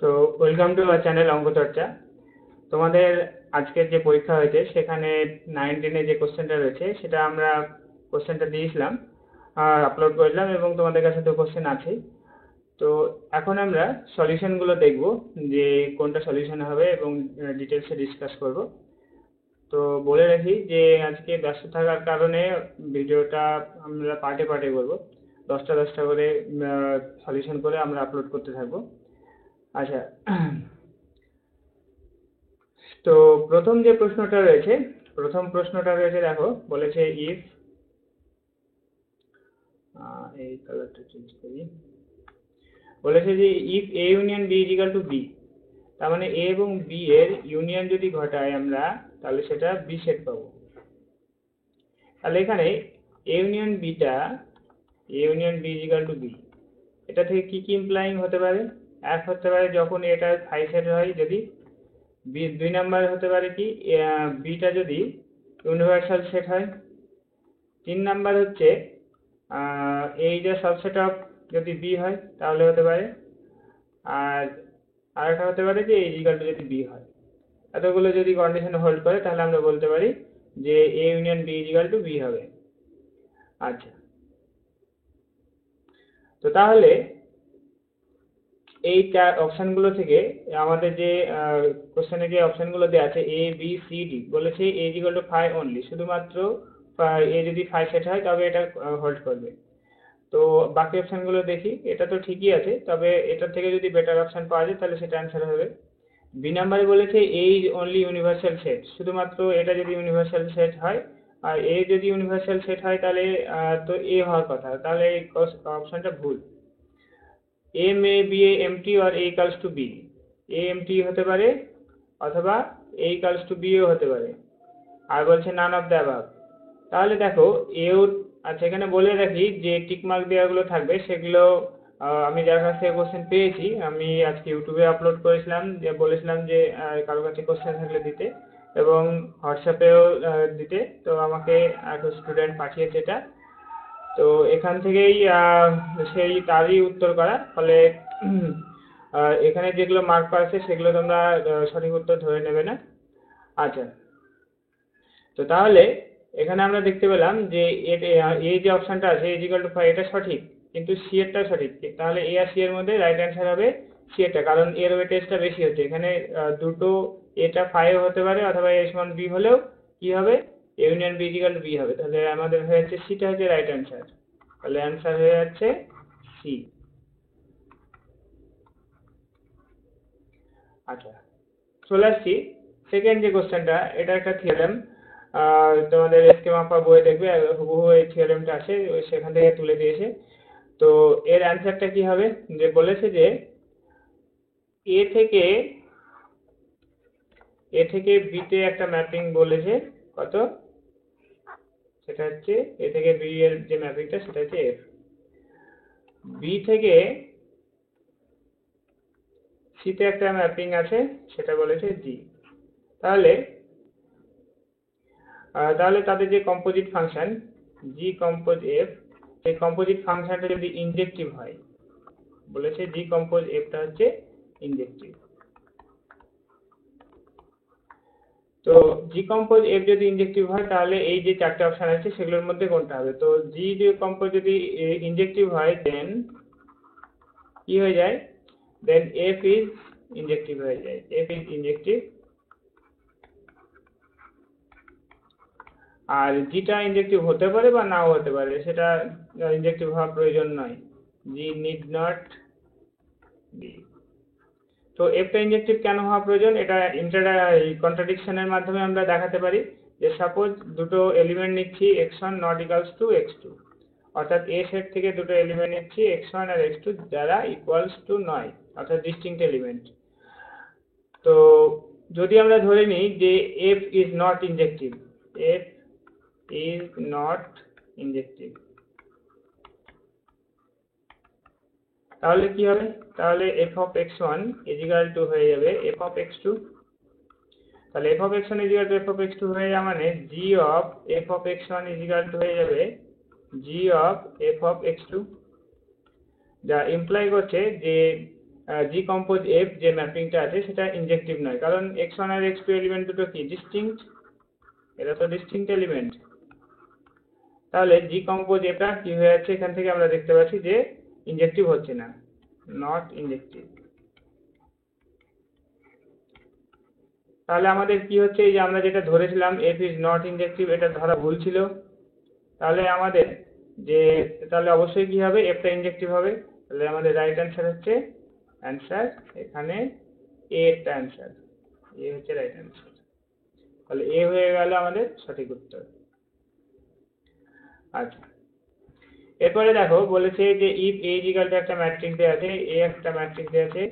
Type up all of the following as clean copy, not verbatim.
তো welcome to our channel অঙ্ক চর্চা। তোমাদের আজকের যে পরীক্ষা হয়েছে সেখানে 9-10 যে কোশ্চেনটা রয়েছে সেটা আমরা কোশ্চেনটা দিয়েছিলাম আর আপলোড করেছিলাম এবং তোমাদের কাছে তো কোশ্চেন আছেই। তো এখন আমরা সলিউশনগুলো দেখব যে কোনটা সলিউশন হবে এবং ডিটেলসে ডিসকাস করব। তো বলে রাখি যে আজকে ব্যস্ত থাকার কারণে ভিডিওটা আমরা পার্টে পার্টে করব, 10টা করে সলিউশন করে আমরা আপলোড করতে থাকবো। আচ্ছা, তো প্রথম প্রশ্নটা রয়েছে দেখো, বলেছে ইফ, এই কালারটা চেঞ্জ করি, বলেছে যে if A union B is equal to B, তার মানে এ এবং বি এর ইউনিয়ন যদি ঘটাই আমরা, তাহলে সেটা বি সেট পাবো। তাহলে এখানে A union B is equal to B, এটা থেকে কি কি ইমপ্লাইং হতে পারে? এক হতে পারে যখন এটা ফাই সেট হয়, যদি বি 2 নাম্বার হতে পারে কি বিটা যদি ইউনিভার্সাল সেট হয়। 3 নাম্বার হচ্ছে এই যে সাবসেট অফ যদি বি হয় তাহলে হতে পারে। আর আরেকটা হতে পারে যে এই ইকুয়াল টু যদি বি হয়। এতগুলো যদি কন্ডিশন হোল্ড করে তাহলে আমরা বলতে পারি যে A union B equal to B হবে। আচ্ছা, তো তাহলে এই চার অপশনগুলো থেকে আমাদের যে কোশ্চেনে যে অপশনগুলো দেওয়া আছে এ বি সি ডি, বলেছে এ ইকুয়াল টু ফাই অনলি, শুধুমাত্র এ যদি ফাই সেট হয় তবে এটা হোল্ড করবে। তো বাকি অপশনগুলো দেখি, এটা তো ঠিকই আছে, তবে এটার থেকে যদি বেটার অপশন পাওয়া যায় তাহলে সেটা অ্যান্সার হবে। বি নাম্বারে বলেছে এ ইজ অনলি ইউনিভার্সাল সেট, শুধুমাত্র এটা যদি ইউনিভার্সাল সেট হয়, আর এ যদি ইউনিভার্সাল সেট হয় তাহলে তো এ হওয়ার কথা, তাহলে এই অপশনটা ভুল। A may be A empty আর A equals to B, A empty হতে পারে অথবা এ ইকালস টু বিও হতে পারে। আর বলছে নান অফ দ্য অ্যাবাভ, তাহলে দেখো এও। আচ্ছা, এখানে বলে রাখি যে টিক মার্ক দেওয়াগুলো থাকবে সেগুলো আমি যার কাছ থেকে কোশ্চেন পেয়েছি, আমি আজকে ইউটিউবে আপলোড করেছিলাম, যে বলেছিলাম যে কারো কাছে কোশ্চেন থাকলে দিতে, এবং হোয়াটসঅ্যাপেও দিতে। তো আমাকে এক স্টুডেন্ট পাঠিয়েছে এটা, তো এখান থেকেই সেই তারই উত্তর করা, ফলে এখানে যেগুলো মার্ক করা আছে সেগুলো তোমরা সঠিক উত্তর ধরে নেবে না। আচ্ছা, তো তাহলে এখানে আমরা দেখতে পেলাম যে এই যে অপশনটা আছে ইজিক্যাল টু 5, এটা সঠিক, কিন্তু সি এরটা সঠিক। তাহলে এ আর সি এর মধ্যে রাইট অ্যান্সার হবে সি এরটা, কারণ এর ওয়েটেজটা বেশি হচ্ছে এখানে। দুটো এটা 5 হতে পারে অথবা এ সমান বি হলেও কি হবে, A union B is equal to B হবে। তাহলে আমাদের হয়ে যাচ্ছে সিটা হচ্ছে রাইট অ্যান্সার, তাহলে অ্যান্সার হয়ে যাচ্ছে সি। আচ্ছা, চলে আসছি সেকেন্ড যে কোশ্চেনটা, এটা একটা থিওরেম, তোমাদের এসকে মাপা বইয়ে দেখবে হুবহু এই থিওরেমটা আছে, সেখান থেকে তুলে দিয়েছে। তো এর অ্যান্সারটা কি হবে, যে বলেছে যে এ থেকে বিতে একটা ম্যাপিং বলেছে, কত, সেটা হচ্ছে এ থেকে বি এর যে ম্যাপিংটা সেটা হচ্ছে এফ। বি থেকে সিতে একটা ম্যাপিং আছে, সেটা বলেছে জি। তাহলে তাদের যে কম্পোজিট ফাংশন জি কম্পোজ এফ, সেই কম্পোজিট ফাংশনটা যদি ইনজেক্টিভ হয়, বলেছে জি কম্পোজ এফটা হচ্ছে ইনজেক্টিভ। তো জি কম্পোজ এফ যদি ইনজেক্টিভ হয় তাহলে এই যে চারটে অপশন আছে সেগুলোর মধ্যে কোনটা হবে? তো জি কম্পোজ যদি ইনজেক্টিভ হয় দেন কি হয়ে যায়, দেন এফ ইজ ইনজেক্টিভ হয়ে যায়, এফ ইজ ইনজেক্টিভ। আর জিটা ইনজেক্টিভ হতে পারে বা নাও হতে পারে, সেটা ইনজেক্টিভ হওয়ার প্রয়োজন নয়, জি নিড নট বি। তো এফটা ইনজেক্টিভ কেন হওয়া প্রয়োজন, এটা কন্ট্রাডিকশনের মাধ্যমে আমরা দেখাতে পারি। যে সাপোজ দুটো এলিমেন্ট নিচ্ছি x1 not equals to x2, অর্থাৎ এ সেট থেকে দুটো এলিমেন্ট নিচ্ছি x1 আর x2 যারা ইকুয়ালস টু নয়, অর্থাৎ ডিস্টিংক্ট এলিমেন্ট। তো যদি আমরা ধরে নিই যে f is not ইনজেক্টিভ, f is not ইনজেক্টিভ, তাহলে কি হবে, তাহলে f of x1 is equal to হয়ে যাবে f of x2। তাহলে f of x1 is equal to f of x2 হয়ে যাবে, মানে g of f of x1 is equal to হয়ে যাবে g of f of x2, যা imply করছে যে জি কম্পোজ এফ যে ম্যাপিংটা আছে সেটা ইনজেক্টিভ নয়, কারণ x1 আর x2 এলিমেন্ট দুটো কি ডিস্টিংক্ট, এটা তো ডিস্টিংক্ট এলিমেন্ট। তাহলে জি কম্পোজ এটা কি হয়ে যাচ্ছে, এখান থেকে আমরা দেখতে পাচ্ছি যে ইনজেক্টিভ হচ্ছে না, নট ইনজেক্টিভ। তাহলে আমাদের কি হচ্ছে, এই যে আমরা যেটা ধরেছিলাম এফ ইজ নট ইনজেক্টিভ, এটা ধরা ভুল ছিল। তাহলে আমাদের যে তাহলে অবশ্যই কি হবে, এফটা ইনজেক্টিভ হবে। তাহলে আমাদের রাইট অ্যান্সার হচ্ছে অ্যান্সার এখানে এ এরটা অ্যান্সার, এ হচ্ছে রাইট অ্যান্সার। তাহলে এ হয়ে গেল আমাদের সঠিক উত্তর। আচ্ছা, এরপরে দেখো বলেছে যে if A is equal to একটা ম্যাট্রিক্স দেওয়া আছে, এ একটা ম্যাট্রিক্স দেওয়া আছে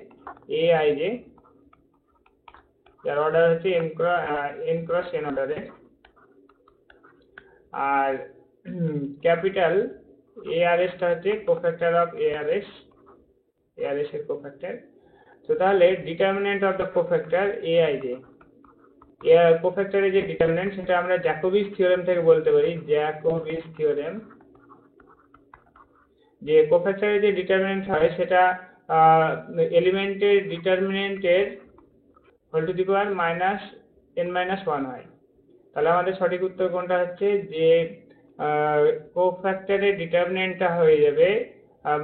এ আই জে, যার অর্ডার হচ্ছে এন ক্রস এন অর্ডারে, আর ক্যাপিটাল এআরএস টা হচ্ছে কোফ্যাক্টর অফ এআরএস, এআরএস এর কোফ্যাক্টর। তো তাহলে ডিটারমিনেন্ট অফ দ্য কোফ্যাক্টর এআইজে, এর কোফ্যাক্টরের যে ডিটারমিনেন্ট সেটা আমরা জ্যাকোবিস থিওরেম থেকে বলতে পারি, জ্যাকোবিস থিওরেম। যে কোফ্যাক্টরের যে ডিটারমিনেন্ট হয় সেটা এলিমেন্টের ডিটারমিনেন্টের whole to the power minus n minus 1 হয়। তাহলে আমাদের সঠিক উত্তর কোনটা হচ্ছে, যে কোফ্যাক্টরের ডিটারমিনেন্টটা হয়ে যাবে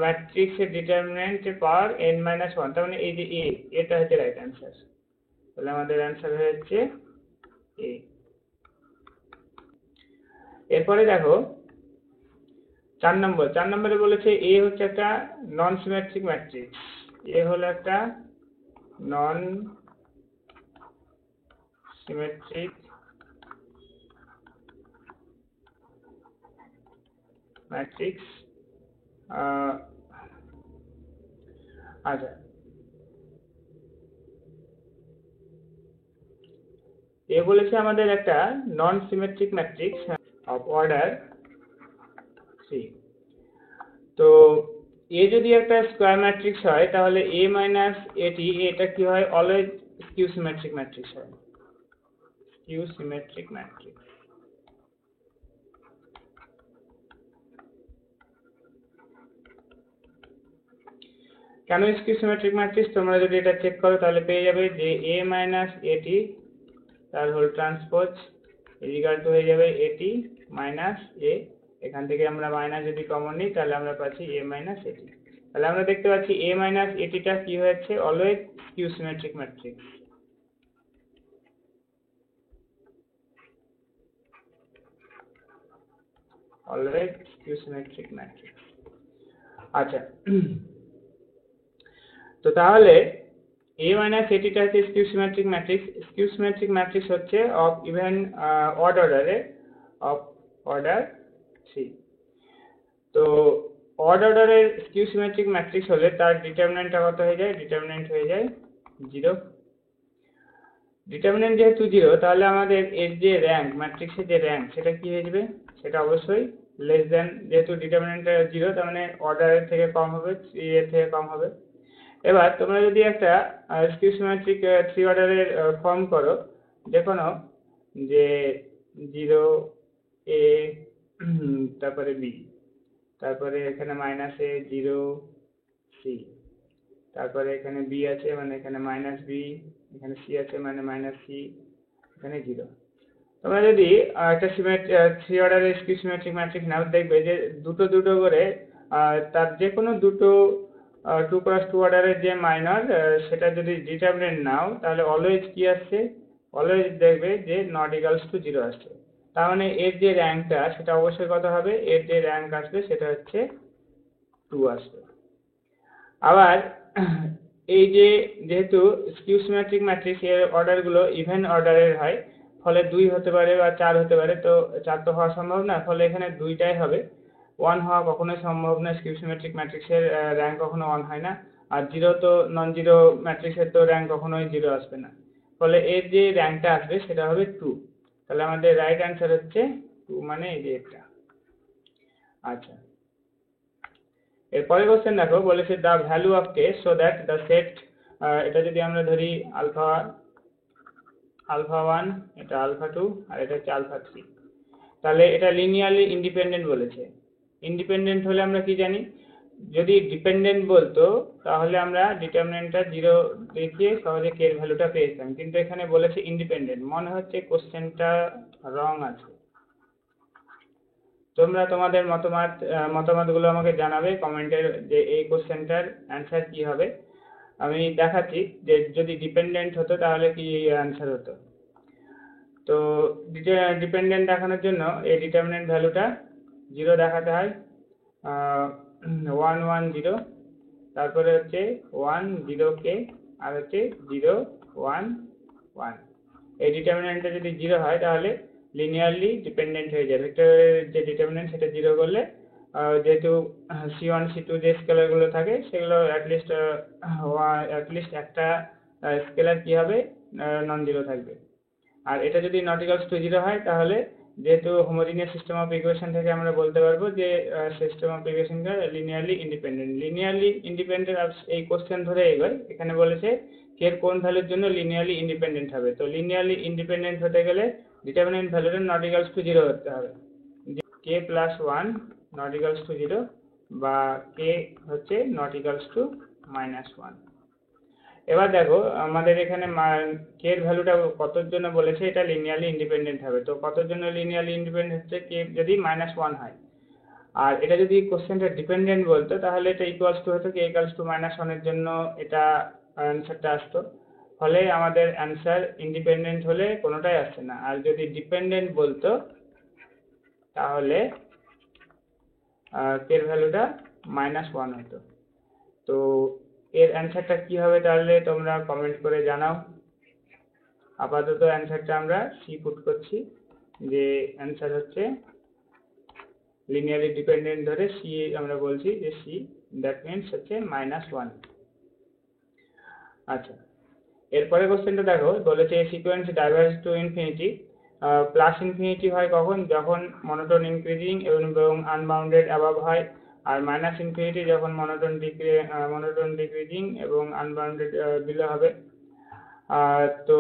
ম্যাট্রিক্সের ডিটারমিনেন্টের পাওয়ার n মাইনাস 1, তার মানে এই যে এ, এটা হচ্ছে রাইট অ্যান্সার। তাহলে আমাদের অ্যান্সার হচ্ছে এ। এরপরে দেখো 4 নম্বরে বলেছে এ হচ্ছে একটা নন সিমেট্রিক ম্যাট্রিক্স, এ হলো একটা নন সিমেট্রিক ম্যাট্রিক্স। আচ্ছা, এ বলেছে আমাদের একটা নন সিমেট্রিক ম্যাট্রিক্স অফ অর্ডার 3। তো এ যদি একটা স্কয়ার ম্যাট্রিক্স হয় তাহলে এ মাইনাস এটি, এটা কি হয়, অলওয়েজ স্কিউ সিমেট্রিক ম্যাট্রিক্স হয়, স্কিউ সিমেট্রিক ম্যাট্রিক্স। কেন স্কিউ সিমেট্রিক ম্যাট্রিক্স, তোমরা যদি এটা চেক করো তাহলে পেয়ে যাবে যে এ মাইনাস এটি তার হোল ট্রান্সপোজ ইকুয়াল টু হয়ে যাবে এটি মাইনাস এ, এখান থেকে আমরা মাইনাস যদি কমন নিই তাহলে আমরা পাচ্ছি এ মাইনাস এটি। তাহলে আমরা দেখতে পাচ্ছি এ মাইনাস এটিটা কি হয়েছে, always skew symmetric matrix. Always skew symmetric matrix. আচ্ছা, তো তাহলে এ মাইনাস এটিটা হচ্ছে skew symmetric matrix. Skew symmetric matrix হচ্ছে অফ ইভেন অড অর্ডারে, অফ অর্ডার 3। তো অড অর্ডারের স্কিউ সিমেট্রিক ম্যাট্রিক্স হলে তার ডিটারমিনেন্টটা কত হয়ে যায়, ডিটারমিনেন্ট হয়ে যায় 0। ডিটারমিনেন্ট যেহেতু 0 তাহলে আমাদের এর যে র্যাঙ্ক, ম্যাট্রিক্সের যে র্যাঙ্ক সেটা কি হয়ে যাবে, সেটা অবশ্যই লেস দেন, যেহেতু ডিটারমিনেন্টটা 0 তার মানে অর্ডারের থেকে কম হবে, 3 এর থেকে কম হবে। এবার তোমরা যদি একটা স্কিউ সিমেট্রিক 3 অর্ডারের ফর্ম করো, যে কোনো যে 0 এ তারপরে বি, তারপরে এখানে মাইনাস এ 0 সি, তারপরে এখানে বি আছে মানে এখানে মাইনাস বি, এখানে সি আছে মানে মাইনাস সি, এখানে 0। তোমরা যদি একটা 3 অর্ডারের স্কিউ সিমেট্রিক ম্যাট্রিক্স নাও, দেখবে যে দুটো দুটো করে তার যে কোনো দুটো 2x2 অর্ডারের যে মাইনর সেটা যদি ডিটারমিনেন্ট নাও তাহলে অলওয়েজ কি আসছে, অলওয়েজ দেখবে যে নট ইকুয়ালস টু 0 আসছে। তার মানে এর যে র্যাঙ্কটা সেটা অবশ্যই কত হবে, এর যে র্যাঙ্ক আসবে সেটা হচ্ছে 2 আসবে। আবার এই যে যেহেতু স্কিউ সিমেট্রিক ম্যাট্রিক্স এর অর্ডারগুলো ইভেন অর্ডারের হয়, ফলে 2 হতে পারে বা 4 হতে পারে, তো 4 তো হওয়া সম্ভব না, ফলে এখানে 2টাই হবে। 1 হওয়া কখনোই সম্ভব না, স্কিউ সিমেট্রিক ম্যাট্রিক্সের র্যাঙ্ক কখনো 1 হয় না, আর 0 তো নন জিরো ম্যাট্রিক্সের তো র্যাঙ্ক কখনোই 0 আসবে না, ফলে এর যে র্যাঙ্কটা আসবে সেটা হবে 2। তাহলে আমাদের রাইট অ্যান্সার হচ্ছে 2, মানে এই যে এটা। আচ্ছা, এরপরে কোশ্চেন দেখো, বলেছে the value of K so that the set, এটা যদি আমরা ধরি আলফা 1, এটা আলফা 2 আর এটা হচ্ছে আলফা 3, তাহলে এটা লিনিয়ারলি ইন্ডিপেন্ডেন্ট বলেছে। ইন্ডিপেন্ডেন্ট হলে আমরা কি জানি, যদি ডিপেন্ডেন্ট বলতো তাহলে আমরা ডিটারমিনেন্টটা 0 দেখিয়ে সহজে কে এর ভ্যালুটা পেয়েছিলাম, কিন্তু এখানে বলেছে ইন্ডিপেন্ডেন্ট, মনে হচ্ছে কোশ্চেনটা রং আছে। তোমরা তোমাদের মতামতগুলো আমাকে জানাবে কমেন্টের, যে এই কোশ্চেনটার অ্যান্সার কি হবে। আমি দেখাচ্ছি যে যদি ডিপেন্ডেন্ট হতো তাহলে কি অ্যান্সার হতো। তো ডিপেন্ডেন্ট দেখানোর জন্য এই ডিটারমিনেন্ট ভ্যালুটা 0 দেখাতে হয়, 1 1 0, তারপরে হচ্ছে 1 0 কে, আর হচ্ছে 0 1 1। এই ডিটারমিনেন্টটা যদি 0 হয় তাহলে লিনিয়ারলি ডিপেন্ডেন্ট হয়ে যায়। ভেক্টরের যে ডিটারমিনেন্ট সেটা 0 করলে যেহেতু c1 c2 যে স্কেলারগুলো থাকে সেগুলো অ্যাটলিস্ট একটা স্কেলার কি হবে, নন জিরো থাকবে। আর এটা যদি নট ইকুয়ালস টু 0 হয় তাহলে যেহেতু হোমোজিনিয়াস সিস্টেম অফ ইকুয়েশন থেকে আমরা বলতে পারবো যে সিস্টেম অফ ইকুয়েশনটা লিনিয়ারলি ইন্ডিপেন্ডেন্ট এই কোশ্চেন ধরে এগোয়। এখানে বলেছে কে এর কোন ভ্যালুর জন্য লিনিয়ারলি ইন্ডিপেন্ডেন্ট হবে। তো লিনিয়ারলি ইন্ডিপেন্ডেন্ট হতে গেলে ডিটারমিনেন্ট ভ্যালুটা নট ইকুয়ালস টু 0 হতে হবে, k plus 1 not equals to 0 বা কে হচ্ছে নট ইকুয়ালস টু -1। এবার দেখো আমাদের এখানে কে এর ভ্যালুটা কতর জন্য বলেছে এটা লিনিয়ারলি ইন্ডিপেন্ডেন্ট হবে। তো কতর জন্য লিনিয়ারলি ইন্ডিপেন্ডেন্ট হচ্ছে, কে যদি -1 হয়। আর এটা যদি কোশ্চেনটা ডিপেন্ডেন্ট বলতো তাহলে এটা ইকুয়ালস টু হতো কে ইকুয়ালস টু -1 এর জন্য এটা অ্যান্সারটা আসতো। ফলে আমাদের অ্যান্সার ইন্ডিপেন্ডেন্ট হলে কোনোটাই আসছে না। আর যদি ডিপেন্ডেন্ট বলতো তাহলে কে এর ভ্যালুটা -1 হতো। তো এর অ্যান্সারটা কি হবে তাহলে তোমরা কমেন্ট করে জানাও। আপাতত অ্যান্সারটা আমরা সি পুট করছি, যে অ্যান্সার হচ্ছে লিনিয়ারলি ডিপেন্ডেন্ট ধরে সি আমরা বলছি যে সি, দ্যাট মিনস হচ্ছে -1। আচ্ছা, এরপরে কোশ্চেনটা দেখো, বলেছে sequence diverge to infinity. Plus infinity হয় কখন, যখন মনোটোন ইনক্রিজিং এবং আনবাউন্ডেড অ্যাবাভ হয়, আর মাইনাস ইনফিনিটি যখন মনোটোন ডিক্রিজিং এবং আনবাউন্ডেড বিলো হবে। তো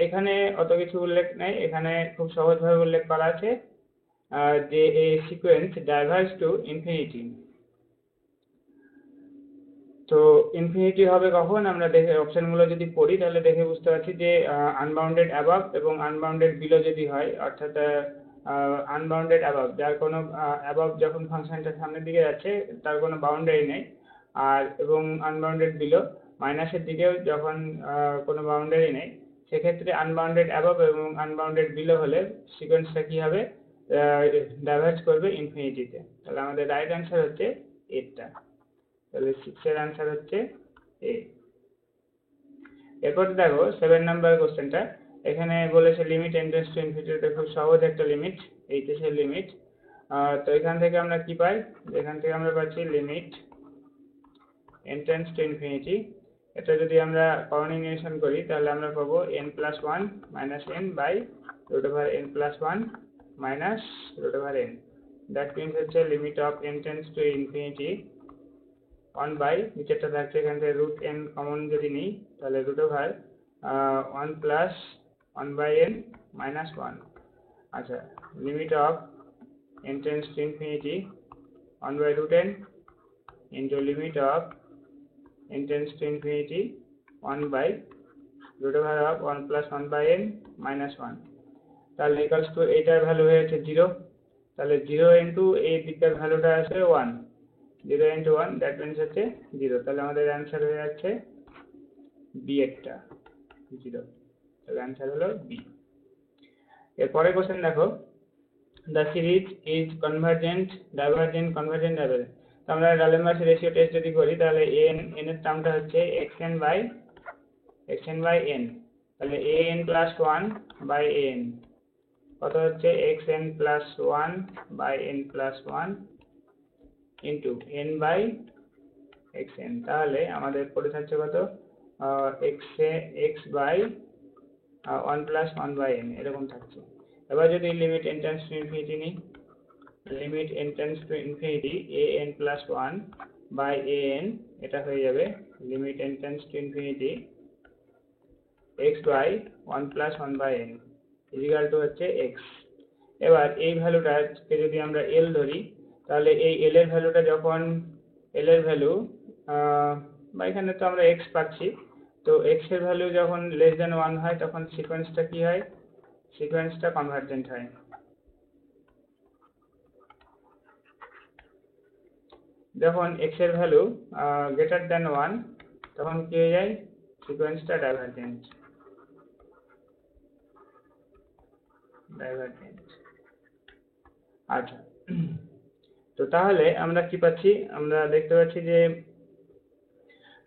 এখানে অত কিছু উল্লেখ নেই, এখানে খুব সহজভাবে উল্লেখ করা আছে যে এই সিকোয়েন্স ডাইভার্জ টু ইনফিনিটি। তো ইনফিনিটি হবে কখন, আমরা দেখে অপশনগুলো যদি পড়ি তাহলে দেখে বুঝতে পারছি যে আনবাউন্ডেড অ্যাবাভ এবং আনবাউন্ডেড বিলো যদি হয়, অর্থাৎ আনবাউন্ডেড অ্যাবাভ যার কোনো অ্যাবাভ যখন ফাংশনটা সামনের দিকে যাচ্ছে তার কোনো বাউন্ডারি নেই, আর এবং আনবাউন্ডেড বিলো মাইনাসের দিকেও যখন কোনো বাউন্ডারি নেই, সেক্ষেত্রে আনবাউন্ডেড অ্যাবাভ এবং আনবাউন্ডেড বিলো হলে সিকোয়েন্সটা কি হবে, ডাইভার্জ করবে ইনফিনিটিতে। তাহলে আমাদের রাইট অ্যান্সার হচ্ছে এটা। তাহলে 6 এর অ্যান্সার হচ্ছে এ। এরপর দেখো 7 নাম্বার কোশ্চেনটা, এখানে বলেছে লিমিট টেন্ডেন্স টু ইনফিনিটি। খুব সহজ একটা লিমিট, এইচএস এর লিমিট। তো এখান থেকে আমরা কি পাই, এখান থেকে আমরা পাচ্ছি লিমিট টেন্ডেন্স টু ইনফিনিটি। এটা যদি আমরা কর্নিংয়েশন করি তাহলে আমরা পাবো n+1 - n by √n+1 - √n। That means হচ্ছে limit of n tends to infinity 1 by, নিচেরটা থাকছে এখান থেকে √n কমন যদি নিই তাহলে √1 প্লাস 1 বাই n মাইনাস 1। আচ্ছা, limit of n tends to infinity 1 by √n into limit of n tends to infinity 1 by √1 plus 1 by n minus 1। তাহলে equals to এইটার ভ্যালু হয়েছে 0। তাহলে 0 ইন্টু এই দিকটার ভ্যালুটা আছে 1, 0 into 1 that means হচ্ছে 0। তাহলে আমাদের অ্যান্সার হয়ে যাচ্ছে বি একটা 0। তাহলে অ্যান্সার হলো বি। এরপরে কোশ্চেন দেখো, the series is convergent, divergent, convergent, divergent. তো আমরা ডালেম্বার্স রেশিও টেস্ট যদি করি তাহলে n এর টার্মটা হচ্ছে xn বাই n। তাহলে an প্লাস 1 বাই an কত হচ্ছে xn plus 1 by n plus 1 into n by xn। তাহলে আমাদের পড়ে থাকছে কত, x by 1 plus 1 by n এরকম থাকছে। এবার যদি limit n tends to infinity নিই, limit n tends to infinity an plus 1 by an, এটা হয়ে যাবে limit n tends to infinity x by 1 plus 1 by n is equal two হচ্ছে x। এবার এই ভ্যালুটাকে যদি আমরা l ধরি তাহলে এই l এর ভ্যালুটা যখন এল এর ভ্যালু বা এখানে তো আমরা এক্স পাচ্ছি, তো এক্স এর ভ্যালু যখন লেস দেন 1 হয় তখন সিকোয়েন্সটা কি হয়, সিকোয়েন্সটা কনভার্জেন্ট হয়। যখন এক্স এর ভ্যালু গ্রেটার দেন 1 তখন কি হয়ে যায়, সিকোয়েন্সটা ডাইভারজেন্ট। আচ্ছা, তো তাহলে আমরা কি পাচ্ছি, আমরা দেখতে পাচ্ছি যে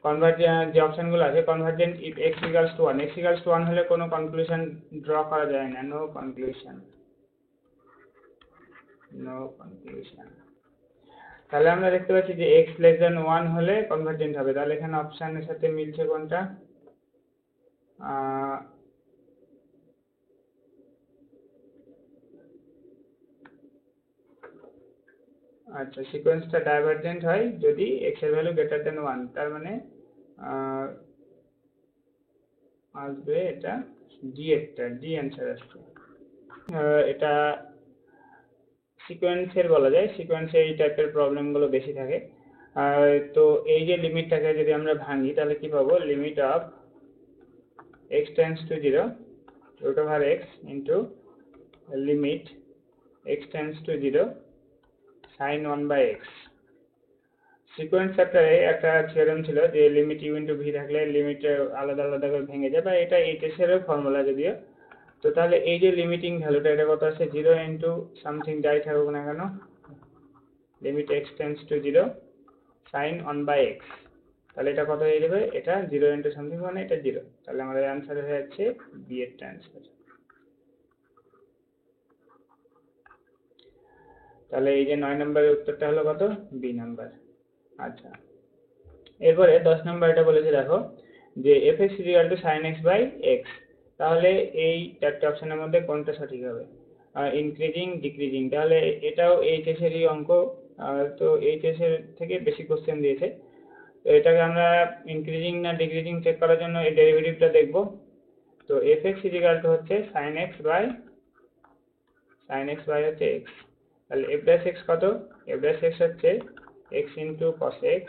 কনভার্জেন্ট যে অপশনগুলো আছে, convergent if x equals to 1, x equals to 1 হলে কোনো কনক্লুশন ড্র করা যায় না, নো কনক্লুশন, নো কনক্লুশন। তাহলে আমরা দেখতে পাচ্ছি যে x লেস দেন 1 হলে কনভার্জেন্ট হবে, তাহলে এখানে অপশনের সাথে মিলছে কোনটা, আচ্ছা, সিকোয়েন্সটা ডাইভারজেন্ট হয় যদি x এর ভ্যালু গ্রেটার দেন 1, তার মানে আসবে এটা ডি, একটা ডি অ্যান্সার আসছে। এটা সিকোয়েন্সের বলা যায়, সিকোয়েন্সে এই টাইপের প্রবলেমগুলো বেশি থাকে। তো এই যে লিমিটটাকে যদি আমরা ভাঙি তাহলে কি পাবো, limit of x tends to 0 root over x into limit x tends to 0 sine 1 by x। Sequence চ্যাপ্টারে একটা থিওরেম ছিল যে লিমিট ইউ ইন্টু ভি থাকলে লিমিট আলাদা আলাদা করে ভেঙে যায়, বা এটা এইচএস এর ফর্মুলা যদিও। তো তাহলে এই যে লিমিটিং ভ্যালুটা এটা কত আছে, 0 ইন্টু সামথিং যাই থাকুক না কেন, limit x tends to 0 sine 1 by x, তাহলে এটা কত হয়ে যাবে, এটা 0 ইন্টু সামথিং মানে এটা 0, তাহলে আমাদের অ্যান্সার হয়ে যাচ্ছে বি এর অ্যান্সার। তাহলে এই যে 9 নম্বরের উত্তরটা হলো কত, বি নাম্বার। আচ্ছা, এরপরে 10 নম্বর এটা বলেছে দেখো যে fx equal to sin x by x, তাহলে এই চারটে অপশনের মধ্যে কোনটা সঠিক হবে, ইনক্রিজিং ডিক্রিজিং, তাহলে এটাও এইচএস এরই অঙ্ক, তো এইচএস এর থেকে বেশি কোশ্চেন দিয়েছে। তো এটাকে আমরা ইনক্রিজিং না ডিক্রিজিং চেক করার জন্য এই ডেরিভেটিভটা দেখব। তো fx ইকুয়াল টু হচ্ছে sin x বাই হচ্ছে x, তাহলে f dash x কত, f dash x হচ্ছে x into cos x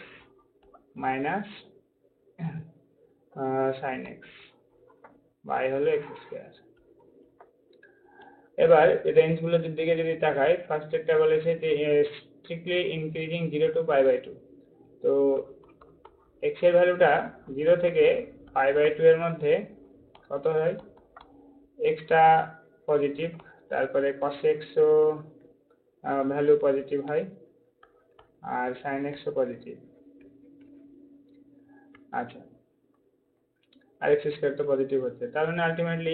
minus sin x, y হলো x স্কয়ার। এবার রেঞ্জগুলোর দিকে যদি তাকাই, ফার্স্ট একটা বলেছে যে strictly increasing 0 to pi by 2, তো x এর ভ্যালুটা 0 থেকে পাই বাই 2 এর মধ্যে কত হয়, x টা পজিটিভ, তারপরে cos x ও ভ্যালু পজিটিভ হয়, আর sin x ও পজিটিভ। আচ্ছা, আর x স্কয়ার তো পজিটিভ হচ্ছে, তার মানে আলটিমেটলি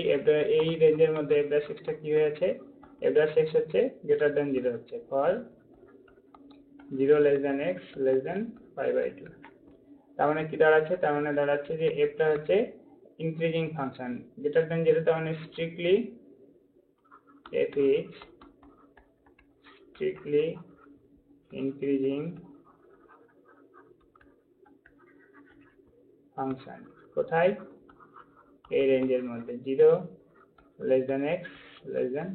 এই রেঞ্জের মধ্যে f dash x টা কি হয়েছে, f dash x হচ্ছে গ্রেটার দ্যান 0 হচ্ছে, for 0 less than x less than pi by 2। তার মানে কি দাঁড়াচ্ছে, তার মানে দাঁড়াচ্ছে যে f টা হচ্ছে ইনক্রিজিং ফাংশন, গ্রেটার দ্যান 0, তার মানে strictly f is strictly increasing function, কোথায়, এই রেঞ্জের মধ্যে 0 less than x less than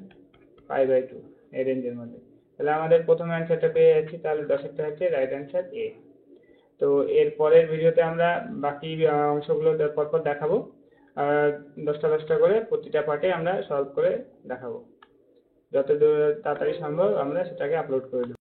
pi by 2 এই রেঞ্জের মধ্যে। তাহলে আমাদের প্রথম অ্যান্সারটা পেয়ে যাচ্ছি, তাহলে 10এরটা হচ্ছে রাইট অ্যান্সার এ। তো এর পরের ভিডিওতে আমরা বাকি অংশগুলো পরপর দেখাবো, 10টা করে প্রতিটা পার্টে আমরা সলভ করে দেখাবো, যত তাড়াতাড়ি সম্ভব আমরা সেটাকে আপলোড করে দেবো।